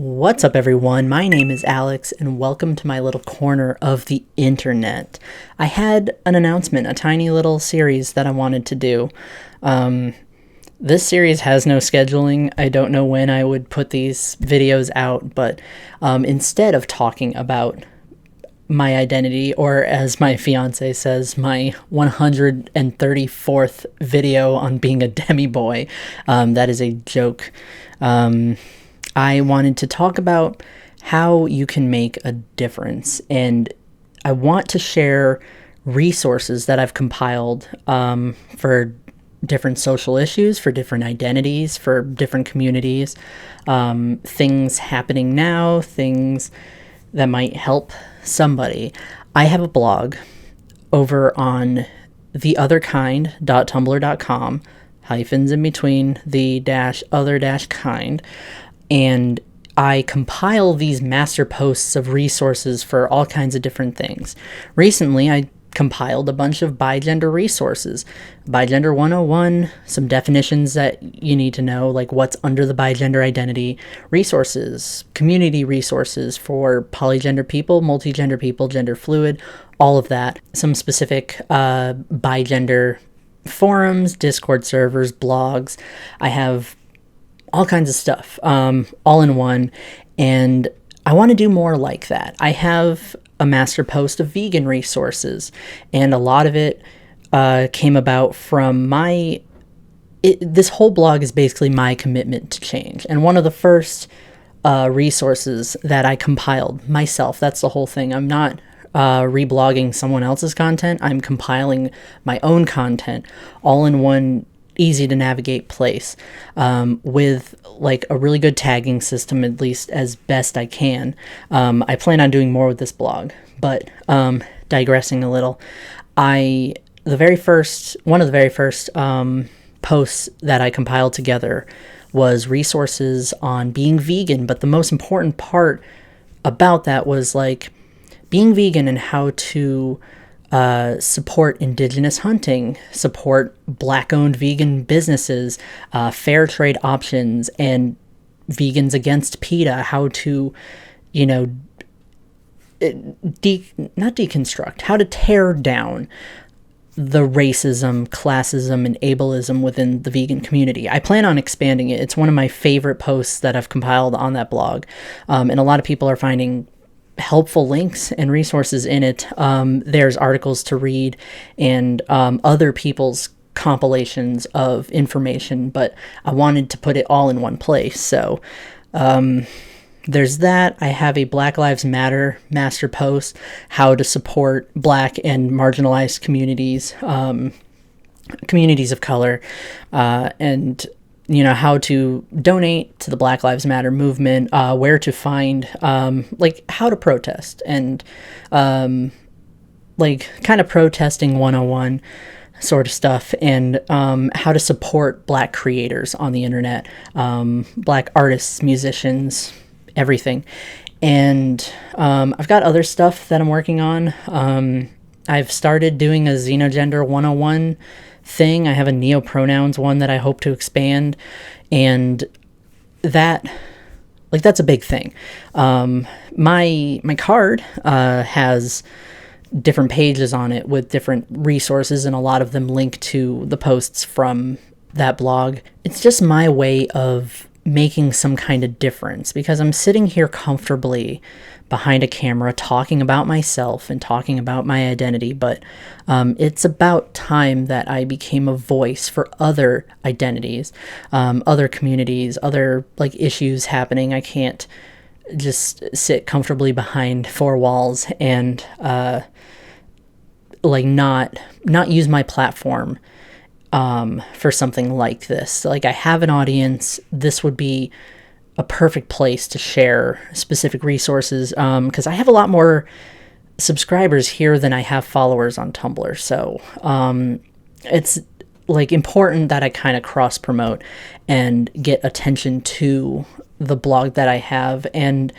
What's up, everyone? My name is Alex, and welcome to my little corner of the internet. I had an announcement, a tiny little series that I wanted to do. This series has no scheduling. I don't know when I would put these videos out, but instead of talking about my identity, or as my fiance says, my 134th video on being a demi-boy, that is a joke. I wanted to talk about how you can make a difference, and I want to share resources that I've compiled for different social issues, for different identities, for different communities, things happening now, things that might help somebody. I have a blog over on theotherkind.tumblr.com, hyphens in between the dash other dash kind, and I compile these master posts of resources for all kinds of different things. Recently, I compiled a bunch of bigender resources. Bigender 101, some definitions that you need to know, like what's under the bigender identity, resources, community resources for polygender people, multigender people, gender fluid, all of that. Some specific bigender forums, Discord servers, blogs. I have all kinds of stuff, all in one, and I want to do more like that. I have a master post of vegan resources, and a lot of it came about from this whole blog is basically my commitment to change, and one of the first resources that I compiled myself, that's the whole thing. I'm not reblogging someone else's content, I'm compiling my own content, all in one easy to navigate place, with like a really good tagging system, at least as best I can. I plan on doing more with this blog, but digressing a little, one of the very first posts that I compiled together was resources on being vegan, but the most important part about that was like being vegan and how to support indigenous hunting, support black-owned vegan businesses, fair trade options, and vegans against PETA, how to, not deconstruct, how to tear down the racism, classism, and ableism within the vegan community. I plan on expanding it. It's one of my favorite posts that I've compiled on that blog, and a lot of people are finding helpful links and resources in it. There's articles to read and other people's compilations of information, but I wanted to put it all in one place. So there's that. I have a Black Lives Matter master post, how to support Black and marginalized communities, communities of color, and how to donate to the Black Lives Matter movement, where to find, like how to protest, and like kind of protesting 101 sort of stuff, and how to support Black creators on the internet, Black artists, musicians, everything. And I've got other stuff that I'm working on. I've started doing a Xenogender 101 thing. I have a neopronouns one that I hope to expand, and that's a big thing. My card has different pages on it with different resources, and a lot of them link to the posts from that blog. It's just my way of making some kind of difference, because I'm sitting here comfortably behind a camera talking about myself and talking about my identity, but it's about time that I became a voice for other identities, other communities, other like issues happening. I can't just sit comfortably behind four walls and not use my platform for something like this. Like, I have an audience. This would be a perfect place to share specific resources, because I have a lot more subscribers here than I have followers on Tumblr. So it's like important that I kind of cross promote and get attention to the blog that I have, and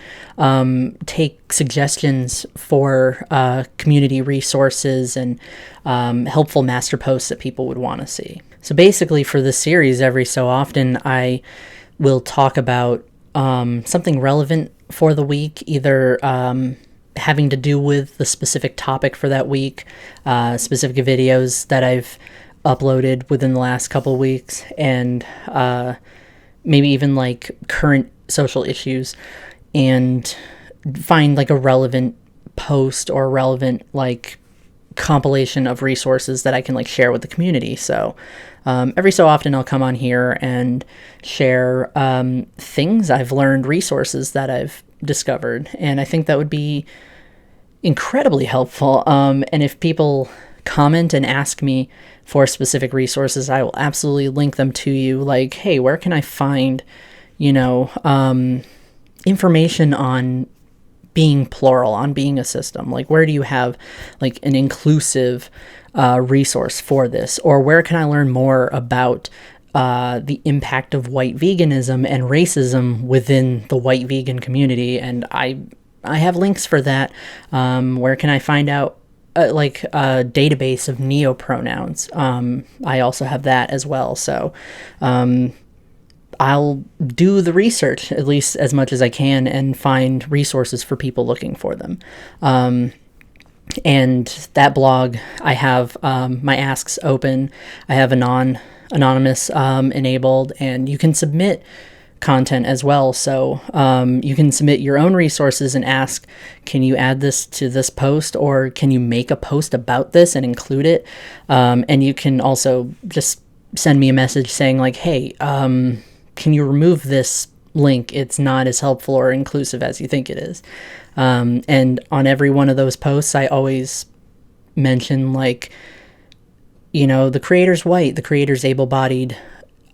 take suggestions for community resources and helpful master posts that people would want to see. So basically, for this series, every so often I will talk about something relevant for the week, either having to do with the specific topic for that week, specific videos that I've uploaded within the last couple weeks, and maybe even like current social issues, and find like a relevant post or relevant like compilation of resources that I can like share with the community. So every so often I'll come on here and share things I've learned, resources that I've discovered, and I think that would be incredibly helpful. And if people comment and ask me for specific resources, I will absolutely link them to you. Like, hey, where can I find, information on being plural, on being a system? Like, where do you have like an inclusive resource for this? Or where can I learn more about the impact of white veganism and racism within the white vegan community? And I have links for that. Where can I find out like a database of neopronouns? I also have that as well. So I'll do the research, at least as much as I can, and find resources for people looking for them. And that blog, I have my asks open. I have anonymous enabled, and you can submit content as well. So you can submit your own resources and ask, can you add this to this post, or can you make a post about this and include it? And you can also just send me a message saying like, hey, can you remove this link? It's not as helpful or inclusive as you think it is. And on every one of those posts, I always mention like, the creator's white, the creator's able-bodied.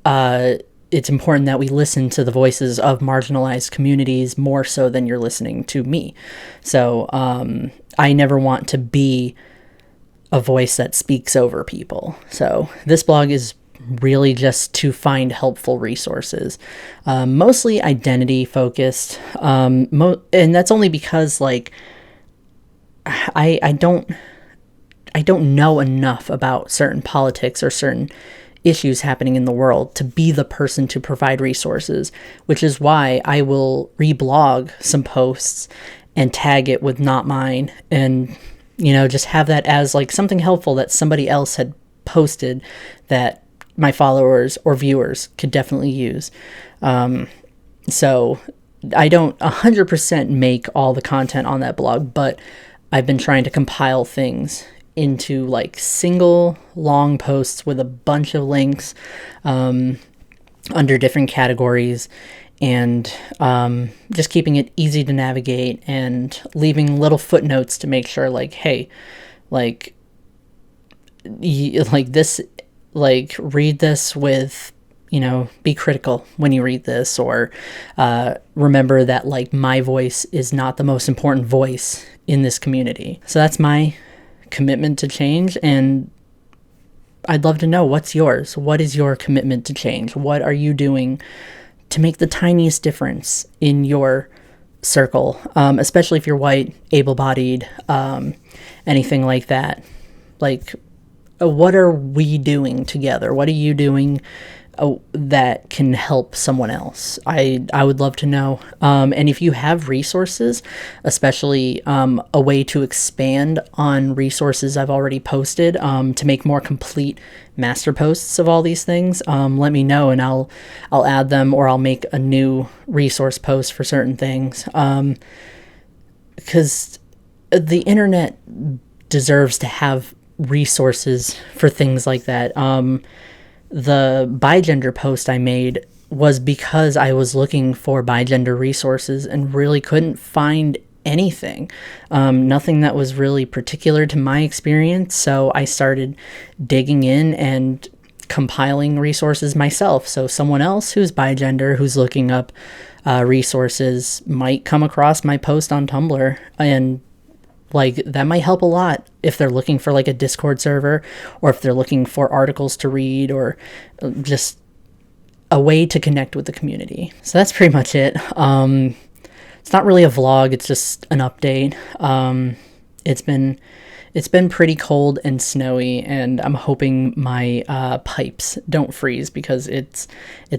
It's important that we listen to the voices of marginalized communities more so than you're listening to me. So I never want to be a voice that speaks over people. So this blog is really just to find helpful resources, mostly identity focused, and that's only because like I don't know enough about certain politics or certain issues happening in the world to be the person to provide resources, which is why I will reblog some posts and tag it with not mine, and just have that as like something helpful that somebody else had posted that my followers or viewers could definitely use. So I don't 100% make all the content on that blog, but I've been trying to compile things into like single long posts with a bunch of links under different categories, and just keeping it easy to navigate and leaving little footnotes to make sure like, hey, like this, like read this with, be critical when you read this, or remember that like my voice is not the most important voice in this community. So that's my commitment to change, and I'd love to know what's yours. What is your commitment to change? What are you doing to make the tiniest difference in your circle, especially if you're white, able-bodied, anything like that? Like, what are we doing together? What are you doing that can help someone else? I would love to know. And if you have resources, especially a way to expand on resources I've already posted, to make more complete master posts of all these things, let me know, and I'll add them, or I'll make a new resource post for certain things. Because the internet deserves to have resources for things like that. The bigender post I made was because I was looking for bigender resources and really couldn't find anything. Nothing that was really particular to my experience. So I started digging in and compiling resources myself. So someone else who's bigender, who's looking up resources, might come across my post on Tumblr, and like that might help a lot if they're looking for like a Discord server, or if they're looking for articles to read, or just a way to connect with the community. So that's pretty much it. It's not really a vlog, it's just an update. It's been it's been pretty cold and snowy, and I'm hoping my pipes don't freeze, because it's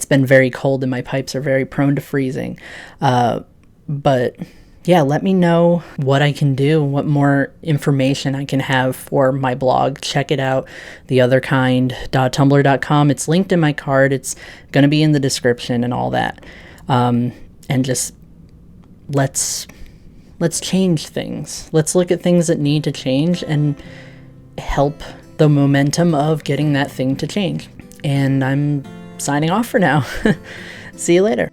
been very cold and my pipes are very prone to freezing. But yeah, let me know what I can do, what more information I can have for my blog. Check it out, theotherkind.tumblr.com. It's linked in my card. It's going to be in the description and all that. And just let's change things. Let's look at things that need to change and help the momentum of getting that thing to change. And I'm signing off for now. See you later.